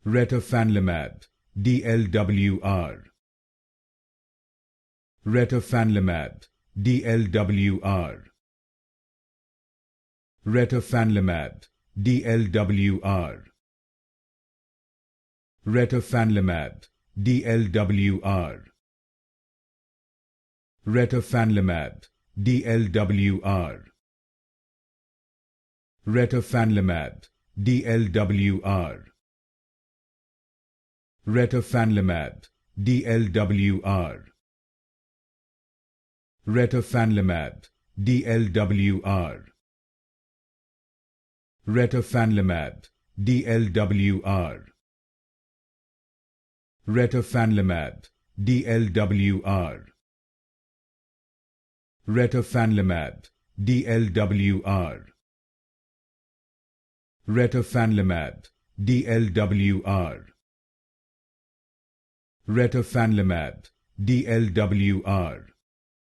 Retifanlimab-dlwr. Retifanlimab-dlwr. Retifanlimab-dlwr. Retifanlimab-dlwr. Retifanlimab-dlwr. Retifanlimab-dlwr. Retifanlimab-dlwr. Retifanlimab-dlwr. Retifanlimab-dlwr. Retifanlimab-dlwr. Retifanlimab-dlwr. Retifanlimab-dlwr. Retifanlimab-dlwr.